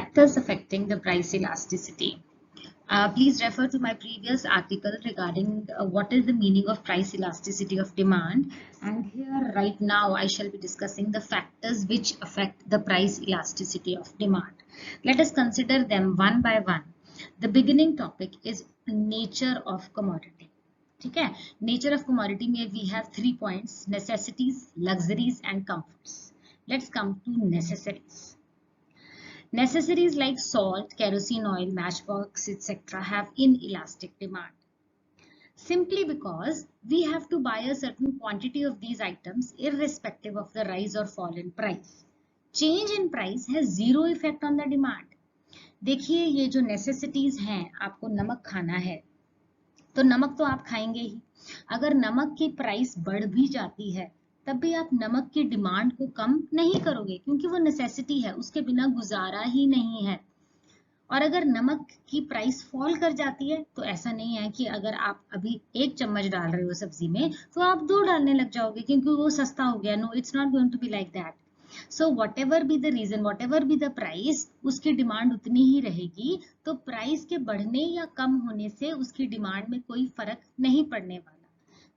Factors affecting the price elasticity. Please refer to my previous article regarding what is the meaning of price elasticity of demand. And here right now I shall be discussing the factors which affect the price elasticity of demand. Let us consider them one by one. The beginning topic is nature of commodity. Okay? Nature of commodity में we have 3 points: necessities, luxuries and comforts. Let's come to necessities. Necessities like salt, kerosene oil, matchbox, etc. have inelastic demand. Simply because we have to buy a certain quantity of these items irrespective of the rise or fall in price. Change in price has zero effect on the demand. देखिए ये जो necessities हैं, आपको नमक खाना है तो नमक तो आप खाएंगे ही. अगर नमक की प्राइस बढ़ भी जाती है तब भी आप नमक की डिमांड को कम नहीं करोगे क्योंकि वो नेसेसिटी है, उसके बिना गुजारा ही नहीं है. और अगर नमक की प्राइस फॉल कर जाती है तो ऐसा नहीं है कि अगर आप अभी 1 चम्मच डाल रहे हो सब्जी में तो आप 2 डालने लग जाओगे क्योंकि वो सस्ता हो गया. No, it's not going to be like that. So whatever be the reason, whatever be the price, उसकी डिमांड उतनी ही रहेगी. तो प्राइस के बढ़ने या कम होने से उसकी डिमांड में कोई फर्क नहीं पड़ने वाला.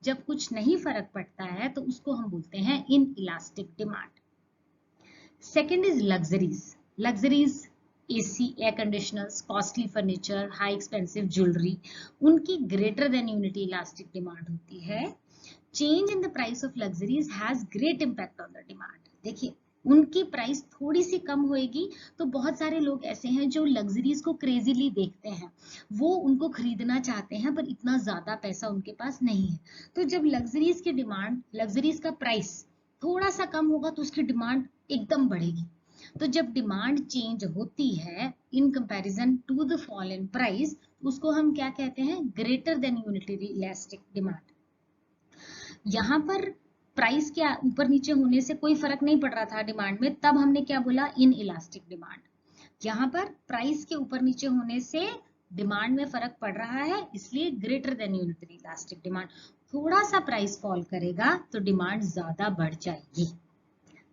जब कुछ नहीं फर्क पड़ता है तो उसको हम बोलते हैं inelastic demand. Second is luxuries. Luxuries AC, air conditioners, costly furniture, high expensive jewellery, उनकी greater than unity elastic demand होती है. Change in the price of luxuries has great impact on the demand. देखिए उनकी price थोड़ी सी कम होएगी तो बहुत सारे लोग ऐसे हैं जो लग्जरीज को क्रेजीली देखते हैं, वो उनको खरीदना चाहते हैं पर इतना ज्यादा पैसा उनके पास नहीं है. तो जब लग्जरीज की डिमांड, लग्जरीज का प्राइस थोड़ा सा कम होगा तो उसकी डिमांड एकदम बढ़ेगी. तो जब डिमांड चेंज होती है in comparison to the fall in price, उसको हम क्या कहते हैं? Greater than unitary elastic demand. यहाँ पर प्राइस के ऊपर नीचे होने से कोई फर्क नहीं पड़ रहा था डिमांड में, तब हमने क्या बोला? In elastic demand. यहाँ पर प्राइस के ऊपर नीचे होने से डिमांड में फर्क पड़ रहा है, इसलिए greater than unitary elastic demand. थोड़ा सा प्राइस फॉल करेगा तो डिमांड ज्यादा बढ़ जाएगी.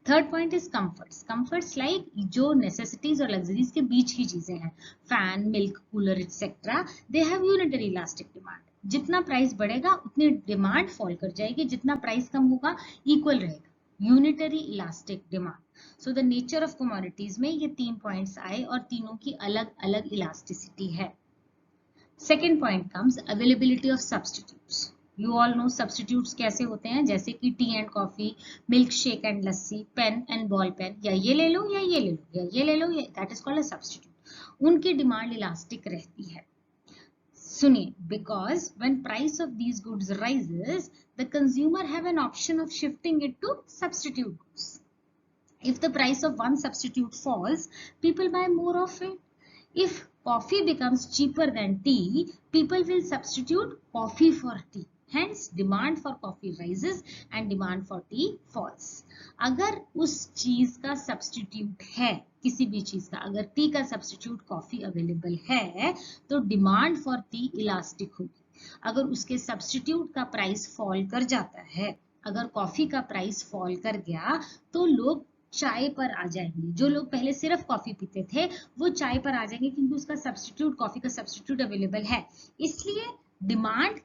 Third point is comforts. Comforts like जो नेसेसिटीज और लग्जरीज के बीच की चीजें हैं, fan, milk, cooler etcetera, they have unitary elastic demand. जितना प्राइस बढ़ेगा उतनी डिमांड फॉल कर जाएगी, जितना प्राइस कम होगा इक्वल रहेगा. Unitary elastic demand. So the nature of commodities में ये 3 पॉइंट्स आए और तीनों की अलग अलग इलास्टिसिटी है. Second point comes availability of substitutes. You all know substitutes कैसे होते हैं, जैसे कि tea and coffee, milk shake and lassi, pen and ball pen, या ये ले लो या ये ले लो या ये ले लो, that is called a substitute. उनकी डिमांड इलास्टिक रहती है. सुनिए, because when price of these goods rises the consumer have an option of shifting it to substitute goods. If the price of one substitute falls, people buy more of it. If coffee becomes cheaper than tea, people will substitute coffee for tea. Hence, demand for coffee rises and demand for tea falls. अगर उस चीज का substitute है, किसी भी चीज का, अगर टी का सब्स्टिट्यूट कॉफी अवेलेबल है तो डिमांड फॉर टी इलास्टिक होगी. अगर उसके सब्स्टिट्यूट का प्राइस फॉल कर जाता है, अगर कॉफी का प्राइस फॉल कर गया तो लोग चाय पर आ जाएंगे. जो लोग पहले सिर्फ कॉफी पीते थे वो चाय पर आ जाएंगे क्योंकि उसका सब्स्टिट्यूट, कॉफी का सब्स्टिट्यूट अवेलेबल है, इसलिए डिमांड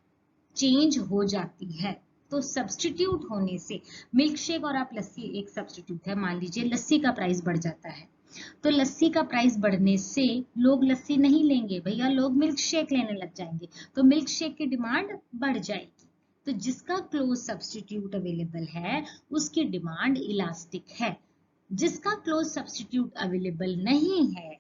चेंज हो जाती है. तो सब्स्टिट्यूट होने से मिल्क शेक और आप लस्सी एक सब्स्टिट्यूट है, मान लीजिए लस्सी का प्राइस बढ़ जाता है तो लस्सी का प्राइस बढ़ने से लोग लस्सी नहीं लेंगे भैया, लोग मिल्क शेक लेने लग जाएंगे, तो मिल्क शेक की डिमांड बढ़ जाएगी. तो जिसका क्लोज सब्स्टिट्यूट अवेलेबल है उसकी डिमांड इलास्टिक है. जिसका क्लोज सब्स्टिट्यूट अवेलेबल नहीं है,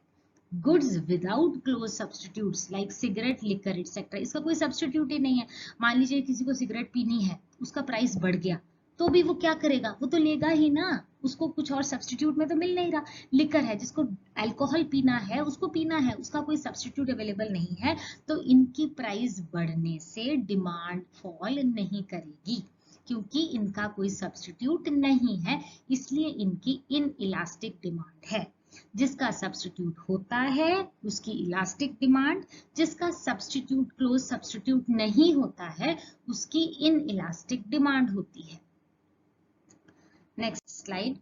goods without close substitutes like cigarette, liquor etcetera, इसका कोई सब्स्टिट्यूट ही नहीं है. मान लीजिए किसी को सिगरेट पीनी है, उसका प्राइस बढ़ गया तो भी वो क्या करेगा? वो तो लेगा ही ना, उसको कुछ और सब्स्टिट्यूट में तो मिल नहीं रहा. लिकर है, जिसको अल्कोहल पीना है उसको पीना है, उसका कोई सब्स्टिट्यूट अवेलेबल नहीं है, तो इनकी प्राइस बढ़ने से डिमांड फॉल नहीं करेगी क्योंकि इनका कोई सब्स्टिट्यूट नहीं है, इसलिए इनकी इनइलास्टिक डिमांड है. जिसका सब्स्टिट्यूट होता है उसकी इलास्टिक डिमांड, जिसका सब्स्टिट्यूट, क्लोज सब्स्टिट्यूट नहीं होता है उसकी इनइलास्टिक डिमांड होती है. Next slide.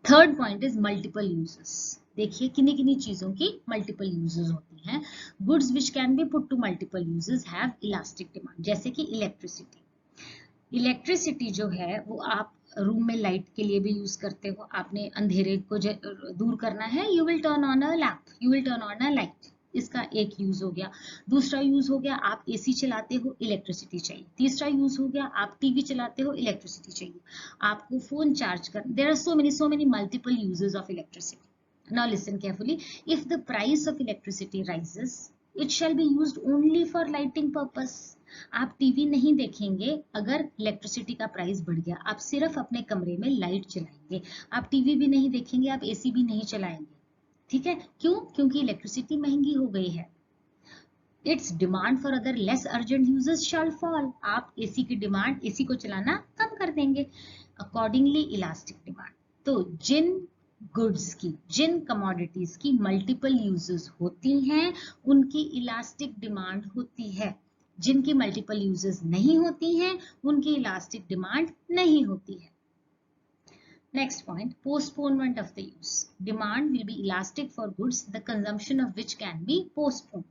Third point is multiple uses. देखिए किन्हीं किन्हीं चीजों की मल्टीपल यूजेस होती हैं। Goods which can be put to multiple uses have elastic demand, जैसे कि इलेक्ट्रिसिटी। इलेक्ट्रिसिटी जो है वो आप रूम में लाइट के लिए भी यूज करते हो। आपने अंधेरे को दूर करना है, you will turn on a lamp, you will turn on a light, इसका एक यूज हो गया। दूसरा यूज हो गया आप एसी चलाते हो, इलेक्ट्रिसिटी चाहिए। तीसरा यूज हो गया आप टीवी चलाते हो, इलेक्ट्रिसिटी चाहिए। आपको फोन चार्ज कर, there are so many multiple uses of electricity. Now listen carefully, if the price of electricity rises it shall be used only for lighting purpose. आप टीवी नहीं देखेंगे अगर इलेक्ट्रिसिटी का प्राइस बढ़ गया, आप सिर्फ अपने कमरे में लाइट चलाएंगे, आप टीवी भी नहीं देखेंगे, आप एसी भी नहीं चलाएंगे। ठीक है, क्यों? क्योंकि इलेक्ट्रिसिटी महंगी हो गई है। Its demand for other less urgent uses shall fall. आप एसी की डिमांड, एसी को चलाना कम कर देंगे। Accordingly elastic demand. तो जिन गुड्स की, जिन कमोडिटीज की मल्टीपल यूजेस होती हैं उनकी इलास्टिक डिमांड होती है। जिनकी मल्टीपल यूजेस नहीं होती हैं उनकी इलास्टिक डिमांड नहीं होती है। Next point, postponement of the use. Demand will be elastic for goods the consumption of which can be postponed.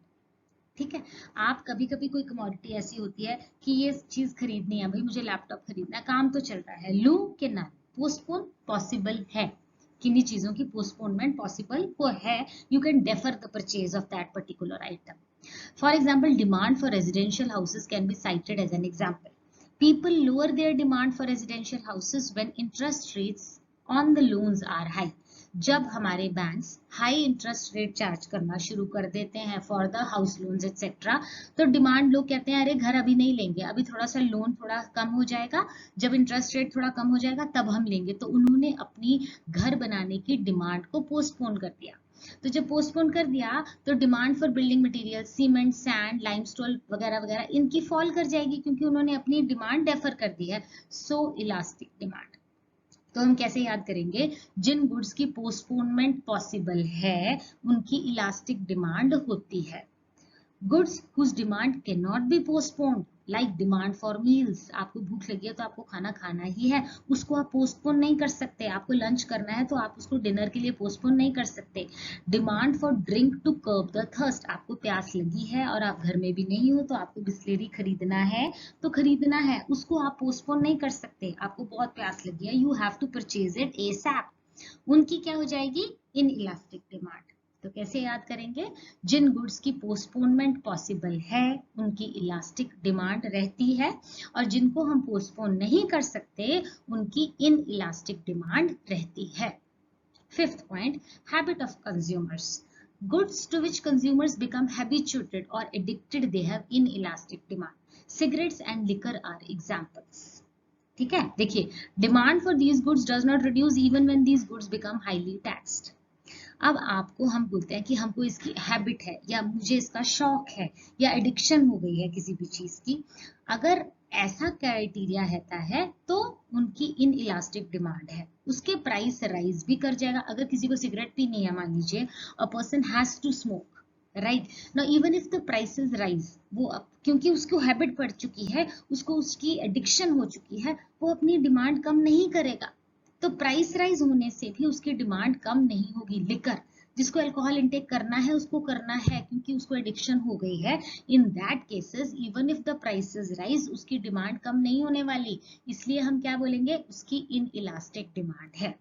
ठीक है, आप कभी कभी कोई कमोडिटी ऐसी होती है कि ये चीज खरीदनी है, भाई मुझे लैपटॉप खरीदना है, काम तो चल रहा है, लूं कि ना? पोस्टपोन पॉसिबल है, किन्हीं चीजों की पोस्टपोनमेंट पॉसिबल वो है। You can defer the purchase of that particular item. For example, demand for residential houses can be cited as an example. People lower their demand for residential houses when interest rates on the loans are high. जब हमारे banks high interest rate charge करना शुरू कर देते हैं for the house loans etcetera, तो demand, लोग कहते हैं अरे घर अभी नहीं लेंगे, अभी थोड़ा सा लोन थोड़ा कम हो जाएगा, जब इंटरेस्ट रेट थोड़ा कम हो जाएगा तब हम लेंगे। तो उन्होंने अपनी घर बनाने की डिमांड को पोस्टपोन कर दिया। तो जब पोस्टपोन कर दिया तो demand for building material, cement, sand, limestone वगैरह वगैरह, इनकी फॉल कर जाएगी क्योंकि उन्होंने अपनी डिमांड डेफर कर दी है। So elastic demand. तो हम कैसे याद करेंगे? जिन गुड्स की पोस्टपोनमेंट पॉसिबल है उनकी इलास्टिक डिमांड होती है। Goods whose demand cannot be postponed, like demand for meals. आपको भूख लगी है तो आपको खाना खाना ही है, उसको आप पोस्टपोन नहीं कर सकते। आपको लंच करना है तो आप उसको डिनर के लिए पोस्टपोन नहीं कर सकते। Demand for drink to curb the thirst, आपको प्यास लगी है और आप घर में भी नहीं हो तो आपको बिस्लेरी खरीदना है तो खरीदना है, उसको आप पोस्टपोन नहीं कर सकते। आपको बहुत प्यास लगी है, you have to purchase it ASAP. उनकी क्या हो जाएगी? Inelastic demand. तो कैसे याद करेंगे? जिन गुड्स की पोस्टपोनमेंट पॉसिबल है उनकी इलास्टिक डिमांड रहती है, और जिनको हम पोस्टपोन नहीं कर सकते उनकी इन इलास्टिक डिमांड रहती है। Fifth point, habit of consumers. Goods to which consumers become habituated और addicted they have inelastic demand. Cigarettes and liquor are examples. ठीक है, देखिए, demand for these goods does not reduce even when these goods become highly taxed. अब आपको हम बोलते हैं कि हमको इसकी हैबिट है या मुझे इसका शौक है या एडिक्शन हो गई है किसी भी चीज की, अगर ऐसा क्राइटेरिया रहता है तो उनकी इन इलास्टिक डिमांड है, उसके प्राइस राइज भी कर जाएगा। अगर किसी को सिगरेट पीनी है, मान लीजिए a person has to smoke, right now, even if the prices rise, वो क्योंकि उसको हैबिट पड़ चुकी है, उसको उसकी एडिक्शन हो चुकी है, वो अपनी डिमांड कम नहीं करेगा। तो प्राइस राइज होने से भी उसकी डिमांड कम नहीं होगी। लिकर, जिसको अल्कोहल इंटेक करना है उसको करना है क्योंकि उसको एडिक्शन हो गई है, in that cases even if the prices rise उसकी डिमांड कम नहीं होने वाली, इसलिए हम क्या बोलेंगे? उसकी इन इलास्टिक डिमांड है।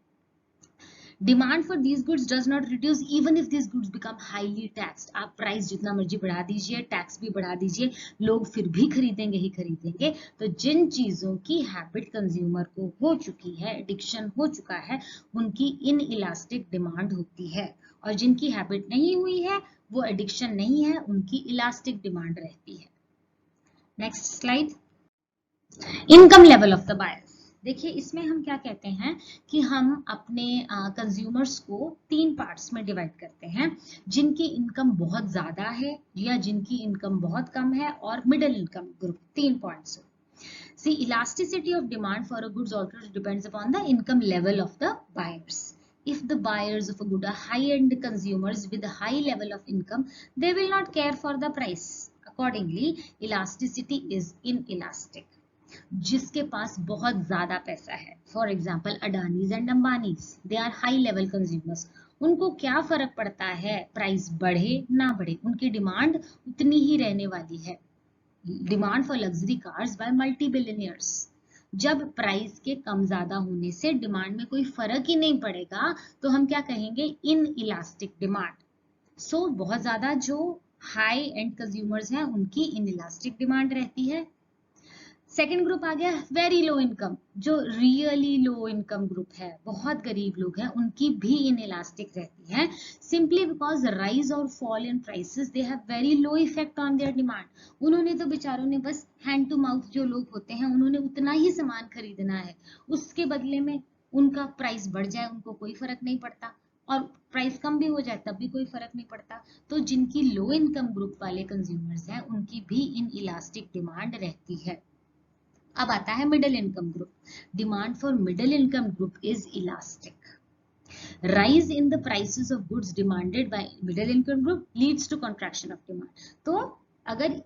Demand for these goods does not reduce even if these goods become highly taxed. आप प्राइस जितना मर्जी बढ़ा दीजिए, टैक्स भी बढ़ा दीजिए, लोग फिर भी खरीदेंगे ही खरीदेंगे। तो जिन चीजों की हैबिट कंज्यूमर को हो चुकी है, एडिक्शन हो चुका है, उनकी इन इलास्टिक डिमांड होती है, और जिनकी हैबिट नहीं हुई है, वो एडिक्शन नहीं है, उनकी इलास्टिक डिमांड रहती है। Next slide, income level of the buyers. देखिए, इसमें हम क्या कहते हैं कि हम अपने कंज्यूमर्स को 3 पार्ट्स में डिवाइड करते हैं, जिनकी इनकम बहुत ज्यादा है या जिनकी इनकम बहुत कम है, और middle income group. 3 points. See, elasticity of demand for a goods also depends upon the income level of the buyers. If the buyers of a good are high-end consumers with a high level of income, they will not care for the price. Accordingly, elasticity is inelastic. जिसके पास बहुत ज्यादा पैसा है, for example Adanis and Ambanis, they are high level consumers. उनको क्या फर्क पड़ता है प्राइस बढ़े ना बढ़े, उनकी डिमांड उतनी ही रहने वाली है। Demand for luxury cars by multi billionaires. जब प्राइस के कम ज्यादा होने से डिमांड में कोई फर्क ही नहीं पड़ेगा तो हम क्या कहेंगे, इन इलास्टिक डिमांड। सो बहुत ज्यादा जो हाई एंड कंज्यूमर्स हैं उनकी इन इलास्टिक डिमांड रहती है। सेकेंड ग्रुप आ गया वेरी लो इनकम, जो रियली लो इनकम ग्रुप है, बहुत गरीब लोग हैं, उनकी भी इन इलास्टिक रहती है, सिंपली बिकॉज राइज और fall in prices they have very low effect on their demand. उन्होंने तो बेचारों ने बस हैंड टू माउथ जो लोग होते हैं उन्होंने उतना ही सामान खरीदना है, उसके बदले में उनका प्राइस बढ़ जाए उनको कोई फर्क नहीं पड़ता, और प्राइस कम भी हो जाए तब भी कोई फर्क नहीं पड़ता। तो जिनकी लो इनकम ग्रुप वाले कंज्यूमर्स हैं उनकी भी इन इलास्टिक डिमांड रहती है। अब आता है middle income group. Demand for middle income group is elastic. rise in the prices of goods demanded by middle income group leads to contraction of demand। तो अगर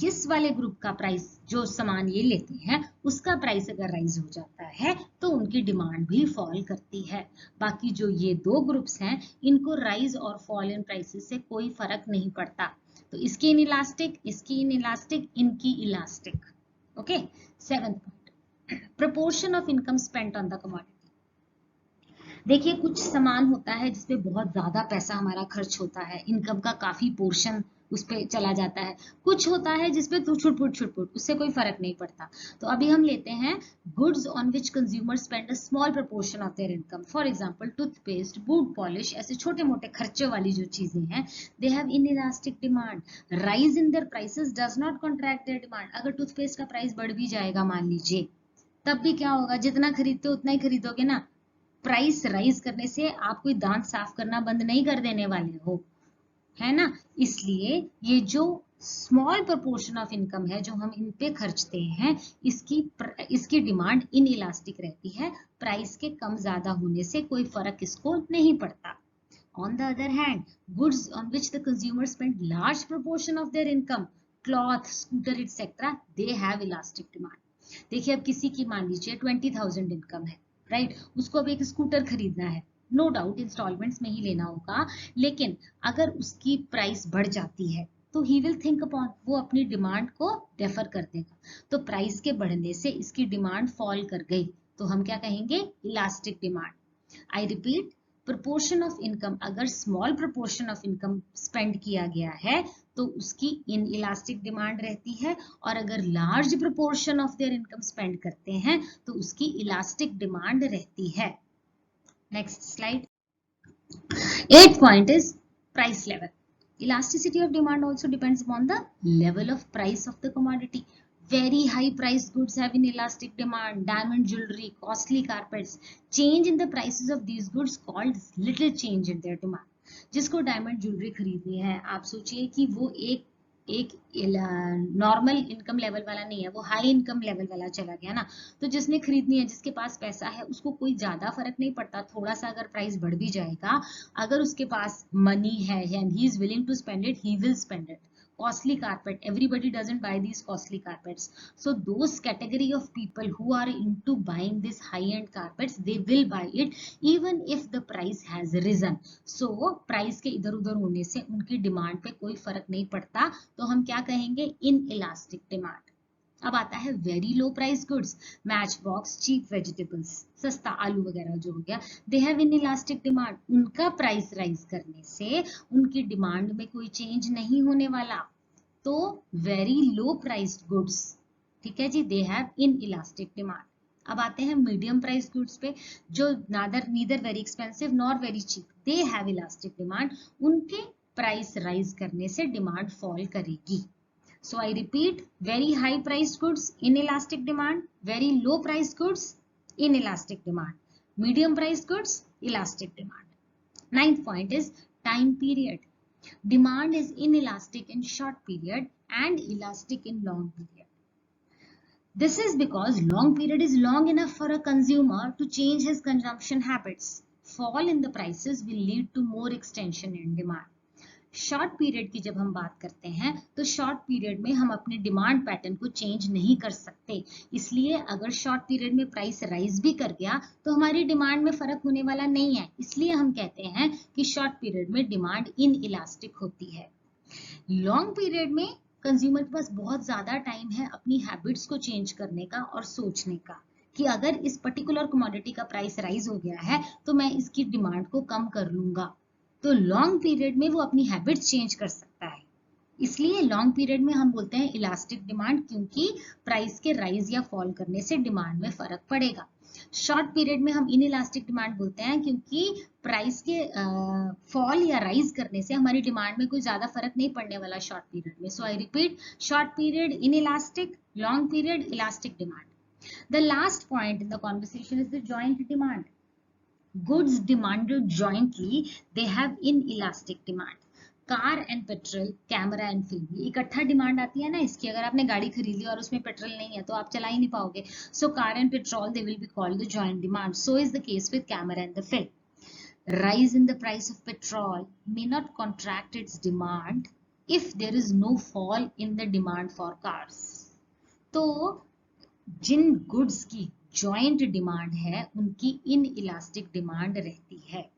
इस वाले ग्रुप का प्राइस, जो सामान ये लेते हैं उसका प्राइस अगर राइज हो जाता है तो उनकी डिमांड भी फॉल करती है। बाकी जो ये दो ग्रुप्स हैं इनको राइज और फॉल इन प्राइसेस से कोई फर्क नहीं पड़ता। तो इसकी इन इलास्टिक, इसकी इन इलास्टिक, इनकी elastic. Okay, seventh point, proportion of income spent on the commodity। देखिए कुछ सामान होता है जिसपे बहुत ज्यादा पैसा हमारा खर्च होता है, इनकम का काफी पोर्शन उस पे चला जाता है। कुछ होता है जिसपे तो छुटपुट छुटपुट, उससे कोई फर्क नहीं पड़ता। तो अभी हम लेते हैं goods on which consumer spend a small proportion of their income, for example toothpaste, boot polish, ऐसे छोटे मोटे खर्चे वाली जो चीजें हैं, they have inelastic demand. Rise in their prices does not contract their demand. अगर टूथपेस्ट का प्राइस बढ़ भी जाएगा मान लीजिए, तब भी क्या होगा, जितना खरीदते हो उतना ही खरीदोगे ना। प्राइस राइज करने से आप कोई दांत साफ करना बंद नहीं कर देने वाले हो, है ना। इसलिए ये जो स्मॉल प्रोपोर्शन ऑफ इनकम है जो हम इन पे खर्चते हैं, इसकी डिमांड इन इलास्टिक रहती है। प्राइस के कम ज्यादा होने से कोई फर्क इसको नहीं पड़ता। On the other hand, goods on which the consumer spend large proportion of their income, cloth, scooter, etc., they have elastic demand। देखिए अब किसी की मान लीजिए 20,000 इनकम है, राइट, उसको अब एक स्कूटर खरीदना है, नो डाउट इंस्टॉलमेंट्स में ही लेना होगा, लेकिन अगर उसकी प्राइस बढ़ जाती है तो ही विल थिंक अपॉन, वो अपनी डिमांड को डेफर कर देगा। तो प्राइस के बढ़ने से इसकी डिमांड फॉल कर गई तो हम क्या कहेंगे, elastic demand. I repeat, proportion of income, अगर small proportion of income spend किया गया है तो उसकी इन इलास्टिक डिमांड रहती है, और अगर large proportion of their income spend करते हैं तो उसकी इलास्टिक डिमांड रहती है। Next slide. Eight point is price level. Elasticity of demand also depends upon the level of price of the commodity. Very high price goods have inelastic demand. Diamond jewelry, costly carpets. Change in the prices of these goods called little change in their demand। जिसको diamond jewellery खरीदनी है, आप सोचिए कि वो एक एक normal income level वाला नहीं है, वो हाई इनकम लेवल वाला चला गया ना। तो जिसने खरीदनी है, जिसके पास पैसा है, उसको कोई ज्यादा फर्क नहीं पड़ता, थोड़ा सा अगर प्राइस बढ़ भी जाएगा, अगर उसके पास मनी है and he is willing to spend it, he will spend it. Costly carpet, everybody doesn't buy these costly carpets, so those category of people who are into buying this high end carpets, they will buy it even if the price has risen। so price के इधर उधर होने से उनकी demand पे कोई फर्क नहीं पड़ता, तो हम क्या कहेंगे, इन इलास्टिक डिमांड। अब आता है very low price goods, match box, cheap vegetables, सस्ता आलू वगैरह जो हो गया, they have inelastic demand. उनका प्राइस राइज करने से उनकी डिमांड में कोई चेंज नहीं होने वाला। तो वेरी लो प्राइस्ड गुड्स, ठीक है जी, they have inelastic demand. अब आते हैं मीडियम प्राइस गुड्स पे, जो neither very expensive nor very cheap, they have elastic demand. उनके प्राइस राइज करने से डिमांड फॉल करेगी। So I repeat, very high priced goods, inelastic demand, very low priced goods, inelastic demand, medium priced goods, elastic demand. Ninth point is time period. Demand is inelastic in short period and elastic in long period. This is because long period is long enough for a consumer to change his consumption habits. Fall in the prices will lead to more extension in demand. Short period की जब हम बात करते हैं तो short period में हम अपने डिमांड पैटर्न को चेंज नहीं कर सकते, इसलिए अगर शॉर्ट पीरियड में प्राइस राइज भी कर गया तो हमारी डिमांड में फर्क होने वाला नहीं है, इसलिए हम कहते हैं कि शॉर्ट पीरियड में डिमांड इन इलास्टिक होती है। लॉन्ग पीरियड में कंज्यूमर के पास बहुत ज्यादा टाइम है अपनी हैबिट्स को चेंज करने का और सोचने का कि अगर इस पर्टिकुलर कमोडिटी का प्राइस राइज हो गया है तो मैं इसकी डिमांड को कम कर लूंगा। तो लॉन्ग पीरियड में वो अपनी हैबिट्स चेंज कर सकता है, इसलिए लॉन्ग पीरियड में हम बोलते हैं इलास्टिक डिमांड, क्योंकि प्राइस के राइज या फॉल करने से डिमांड में फर्क पड़ेगा। शॉर्ट पीरियड में हम इनइलास्टिक डिमांड बोलते हैं क्योंकि प्राइस के फॉल या राइज करने से हमारी डिमांड में कोई ज्यादा फर्क नहीं पड़ने वाला शॉर्ट पीरियड में। So I repeat, short period inelastic, long period elastic demand. The last point in the conversation is the joint demand. Goods demanded jointly, they have inelastic demand. Car and petrol, camera and film, इकट्ठा demand आती है ना इसकी। अगर आपने गाड़ी खरीद ली और उसमें पेट्रोल नहीं है तो आप चला ही नहीं पाओगे। So car and petrol they will be called the joint demand. So is the case with camera and the film. Rise in the price of petrol may not contract its demand if there is no fall in the demand for cars. तो जिन goods की joint demand है उनकी in elastic demand रहती है।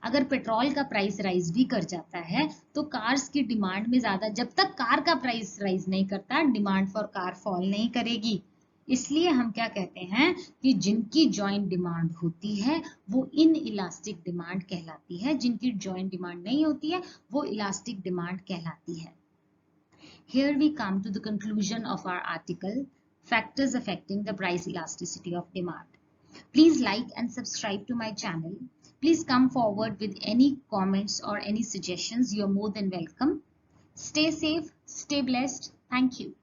अगर petrol का price rise भी कर जाता है तो कार्स की डिमांड में ज्यादा, जब तक कार का प्राइस राइज नहीं करता डिमांड फॉर कार फॉल नहीं करेगी। इसलिए हम क्या कहते हैं कि जिनकी जॉइंट डिमांड होती है वो इन इलास्टिक डिमांड कहलाती है, जिनकी जॉइंट डिमांड नहीं होती है वो इलास्टिक डिमांड कहलाती है। Here we come to the conclusion of our article, Factors Affecting the Price Elasticity of Demand. Please like and subscribe to my channel. Please come forward with any comments or any suggestions. You are more than welcome. Stay safe, stay blessed. Thank you.